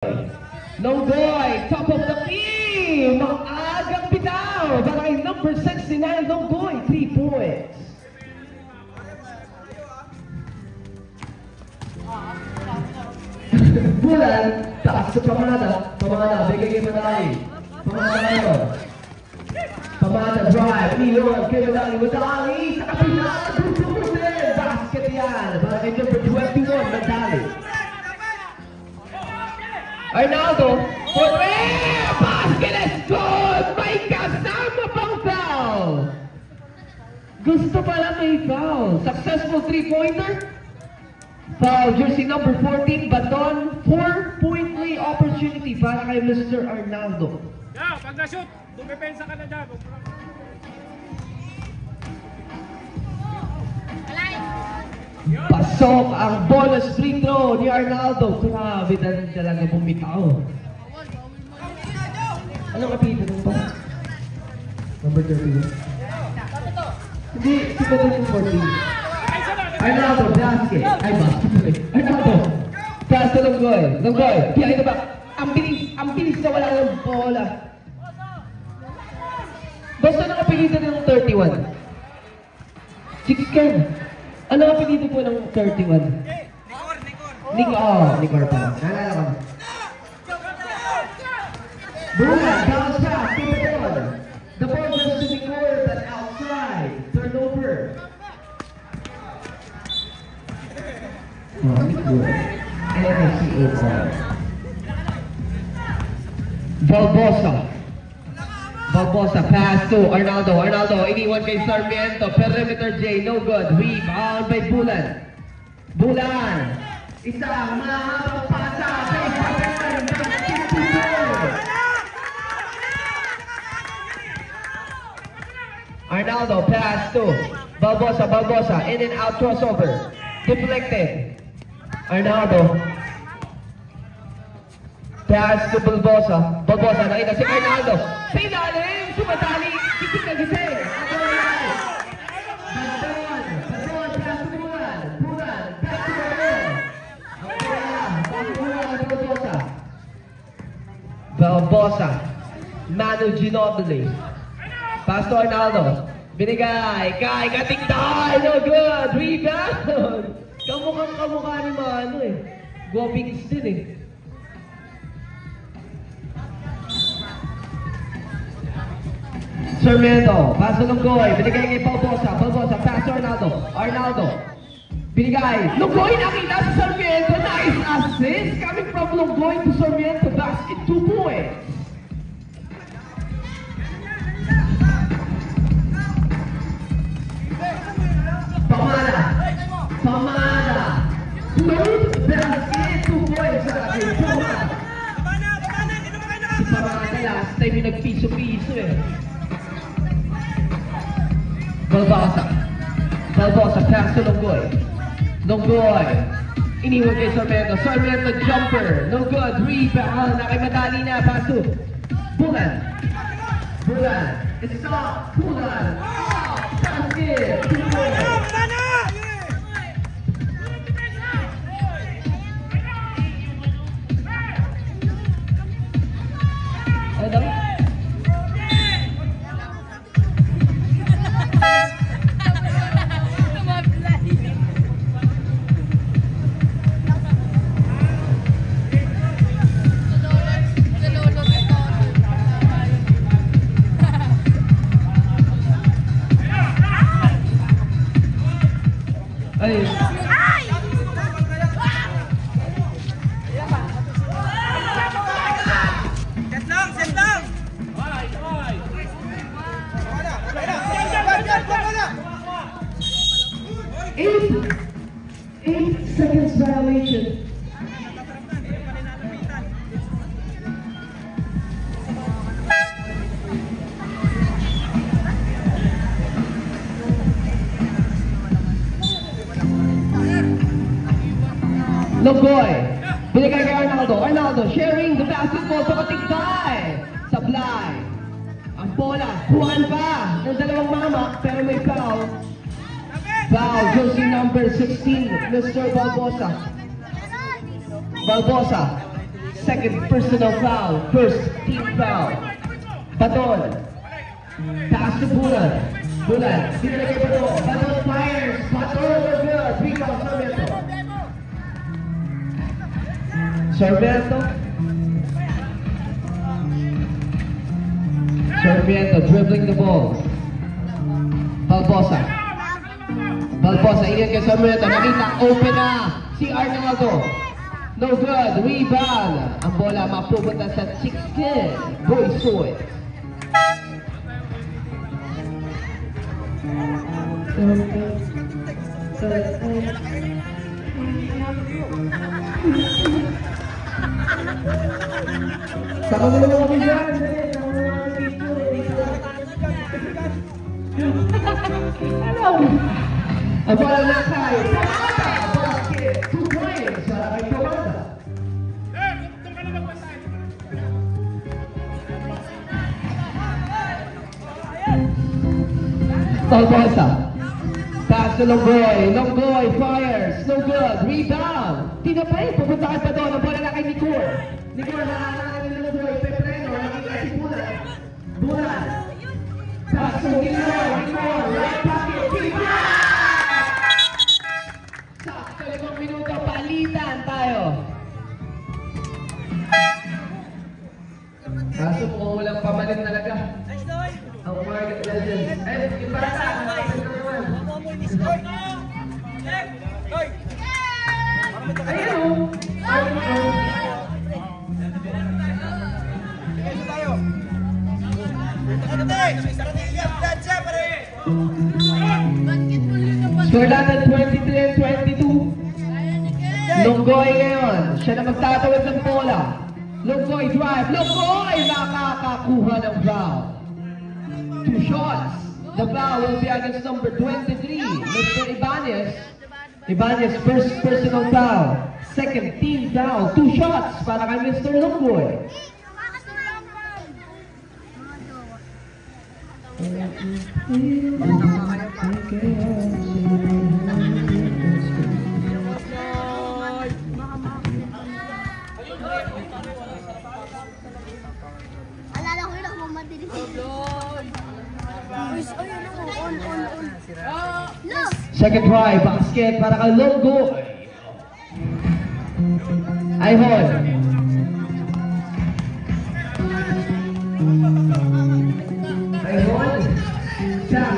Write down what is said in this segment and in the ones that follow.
Longgoy, top of the key! Maagang bitaw! Barangay number 69, Longgoy, 3 points. Bulan, taas sa Pamana, bigay kayo madali. Pamana ngayon. Pamana drive, Leon, kayo madali, sa kapila, basket yan. Barangay number 21, madali. Arnaldo, for basket is good! May kasama pang foul! Gusto pala may foul. Successful 3-pointer. Foul, jersey number 14, baton, 4-point opportunity para kay Mr. Arnaldo. Yeah, pag na-shoot, dumipensa ka na dyan. Pasok ang bonus free throw ni Arnaldo. Grabe na talaga bumitaw. Anong kapito nung ba? Number 31. Hindi, si ba yung 14? Arnaldo, basket. Ay ba? Arnaldo. Pass to Longgoy. Longgoy, behind the back. Ang bilis na wala ng bola. Basta nakapilitan ng 31. 6 Ken. Ano ang pinito po ng 31? Nicor pa. Nalala ko. Bulan, bounce pass, keep it on. The ball goes to Nicor, but outside. Turnover. Nicor. NFC 8. Balbosa, pass to Arnaldo. Arnaldo, iniwan kay Sarmiento. Perimeter J, no good. Rebound by Bulan. Bulan. Isang mahabang pasa. Arnaldo, pass to Balbosa. Balbosa, in and out crossover. Deflected. Arnaldo. Pass to Balbosa. Balbosa, nakita si Arnaldo. Sa ilalim, sumadali. Kising na gising. Baton, pass to Bulan. Bulan, pass to Balbosa. Balbosa. Manu Ginobili. Pass to Arnaldo. Binigay. Kay Katingday. No good. Rebound. Kamukha ni Manu eh. Gobings din eh. Sarmiento, pass to Longgoy, binigay kay Balbosa. Balbosa, pass to Arnaldo. Arnaldo, binigay. Longgoy, nakita sa Sarmiento. Nice assist coming from Longgoy to Sarmiento. Basket, 2 points. Pamana. Third basket, 2 points sa akin. Si Pamana last time yung nagpiso-piso eh. Balbosa, pass to Longgoy. Longgoy, iniwan kay Sarmiento. Sarmiento jumper, no good. Rebound, nakimadali na. Pass to Bulan. It's up. Bulan. Basket, 2 points. Eight seconds violation. Longgoy, binigay kay Arnaldo. Arnaldo sharing the basketball to Katingday. Sablay. Ang bola, kuhan pa ng dalawang mama, pero may foul. Foul, jersey number 16, Mr. Balbosa. second personal foul, first team foul. Baton. Taas to Bulan. Bulan. Sinalagay Baton. Baton fires. Baton no good. Rebound Sarmiento. Sarmiento. Sarmiento dribbling the ball. Balbosa. Balbosa, ingat kay Sarmiento. Nakita, open na si Arnaldo. No good. Rebound. Ang bola mapupunta sa 16. Boy Soy. Saka na lang kami dyan. Hello. Ang bola na tayo. Basket. 2 points para kay Comanda. Doon ka na magpasay. Balbosa. Pass to Longgoy. Longgoy fires. No good. Rebound. Tinapay. Pupunta ka pa doon. Ang bola na kay Nicor. Nicor, nakakakita ni Longgoy. Pepreno. Nakikita si Bulan. Bulan. Pass to Nicor. Nicor. Right pocket. Rebound! Sakto 5 minuto. Palitan tayo. Kaso mukhang walang pamalit talaga. Ang Market Legends. Eh, yung bata. Ayun. Score natin 23 and 22. Longgoy ngayon. Siya na magtatawid ng bola. Longgoy drive. Longgoy nakakakuha ng foul. 2 shots. The foul will be against number 23, Mr. Ibanez. Ibanez first personal foul. Second team foul. 2 shots para kay Mr. Longgoy. Alala ko yun ako mamadilis. Second try, basket para kay Longgoy. Ayhon. Ayhon.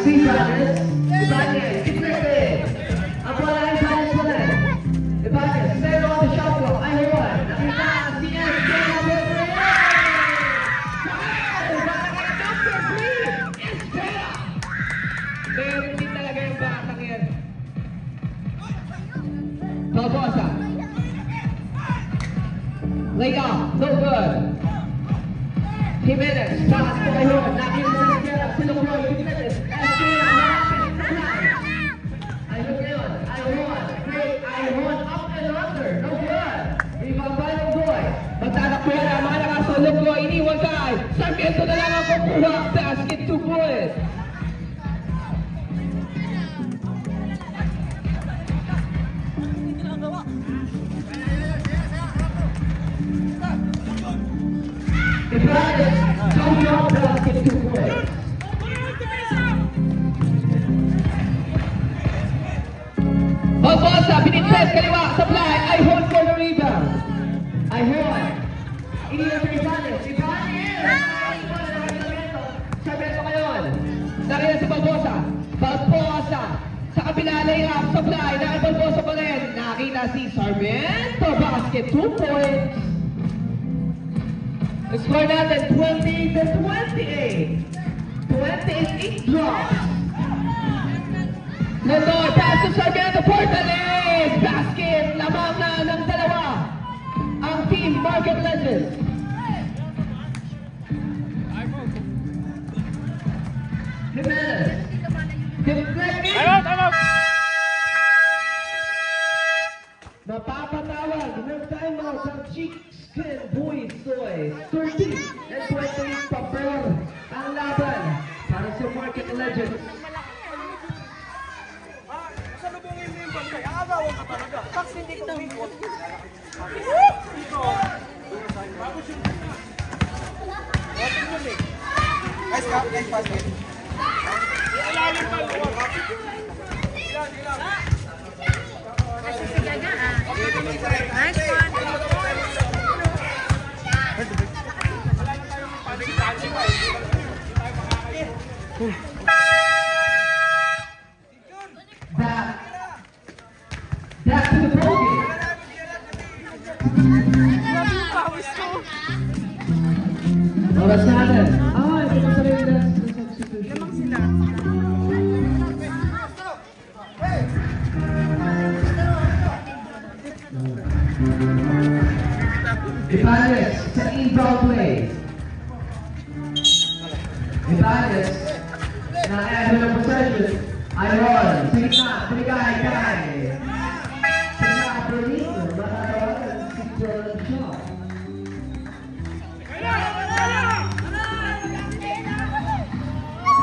Si Ibanez. Ibanez, deflected. Ang bola ay Ibanez pa rin. Ibanez, zero on the shot clock. Ayhon. Nakita si SK number 3. Para kay number 3. SK. Meron din talaga yung batang yan. Balbosa. Layup, no good. Jimenez, pass to Ayhon. Nakita sa Sierra, Silonggoy, Jimenez. SK, malapit sa line. Ayhon ngayon, Ayhon. Great, Ayhon, up and under. No good. Rebound by Longgoy. Magtatakbuhan na, mga nakaso, Longgoy, iniwan kay. Sarmiento na lang ang kukuha. Basket, 2 points. Ibanez, Jojo, basket 2 points. Balbosa, pinitses, kaliwa, supply, Ayhon for the rebound. Ayhon, iniwan sa Ibanez, Ibanez! Sarmiento ngayon, nakita si Balbosa, Balbosa, sa kabila, layup, supply, nakita Balbosa pa rin, nakita si Sarmiento, basket 2 points. Score natin 20 to 28. 28 drops. London, pass to Sarmiento, Portales! Basket, lamang na ng dalawa. Ang team Market Legends. Jimenez. Deflecting. Time out! Mapapatawag ng timeout ang Chicken Boy Soy. 13 and 28 papel ang laban para sa Market Legends. Salubungin mo yung bangkay. Ang agawan ka talaga. Tax hindi ko umikot. Nice pass, guys. Ilalim pa, luwag. Nice one. Back to the bogey. Oras natin. Ito na sa rin na substitution. Lamang sila. Ibanez sa inbound play. Ibanez na add ng possession. Ayun, sa gitna, binigay kay. Sa Berlino, matatawagan si Jordan Shaw.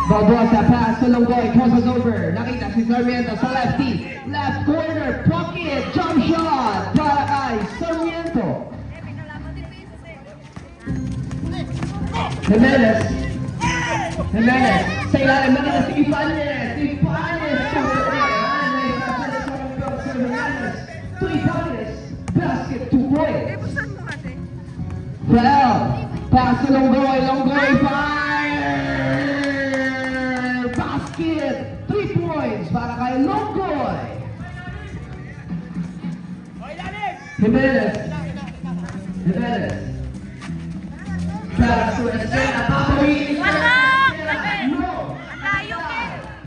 Barbosa pass to Longoy, crosses over. Nakita si Sarmiento sa lefty. Left corner, pocket, jump shot para kay Sarmiento. Jimenez. Sa ilalim na si Ibanez. To Ibanez. Basket to Roy. Saan mo ate? Well, pass to Longoy. Fire! Basket. 3 points para kay Longoy. Jimenez. Pass to Escena.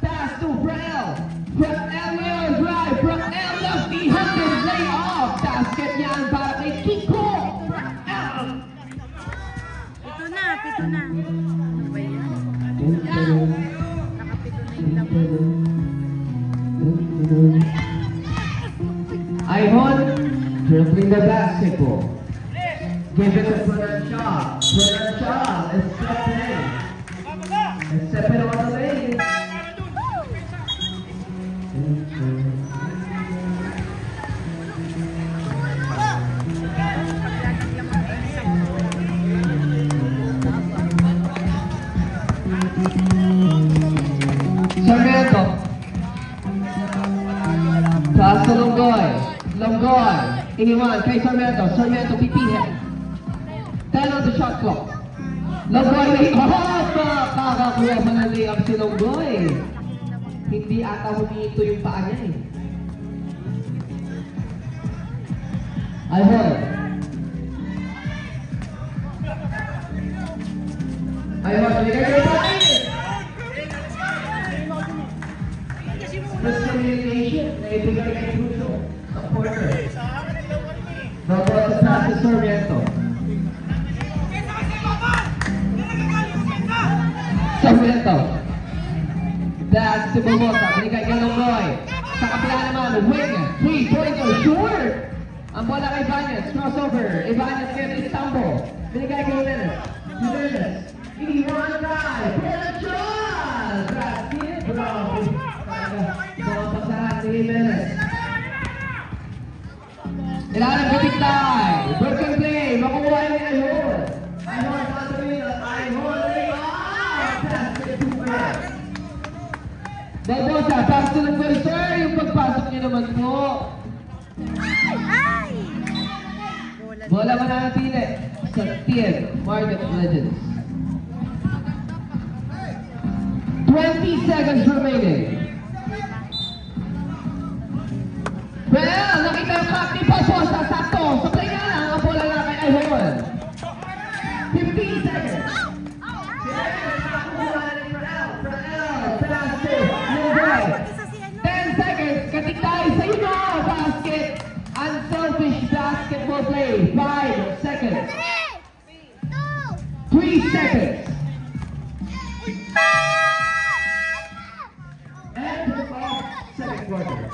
Pass to Brel. Brel drive. Brel lefty handed lay off. Basket yan para kay Kiko. Brel. Pito na. Ano ba yan? Nakapito na yung laban. Ayhon, dribbling the basketball. Give it to Bernard Shaw. Bernard Shaw is stepping on the lane. Sarmiento. Pass to Longoy. Iniwan kay Sarmiento. Sarmiento pipihin. 10 on the shot clock. Longoy makakakuha pa ng layup si Longoy. Hindi ata humito yung paa niya eh. Ayhon, binigay kayo pa rin. Miscommunication na ibigay kay Crucio sa quarter. Bago sa pass si Sarmiento. Sarmiento. Pass si Barbosa. Binigay kay Longoy. Sa kapila naman, wing. 3-pointer short. Ang bola kay Ibanez. Crossover. Ibanez kay Istanbul. Binigay kay Jimenez. Iniwan kay Pelachon. Basket. Bravo. Pasahan si Jimenez. Ilalim bitik tayo. Broken play. Makukuha yung Ayhon. Ayhon Santorino. Ayhon layoff. Basket to Brad. Barbosa, pass to the first, sir. Yung pagpasok niyo naman po. Bola mananatili sa team Market Legends. 20 seconds remaining. Well, nakita yung clock ni Barbosa. Sakto. Sa play nga lang. Ang bola na kay Ayhon. 15 seconds. Pass to Longoy. 10 seconds. Katik tayo sa inyo. Basket. Unselfish basketball play. 5 seconds. 3 seconds. End of second quarter.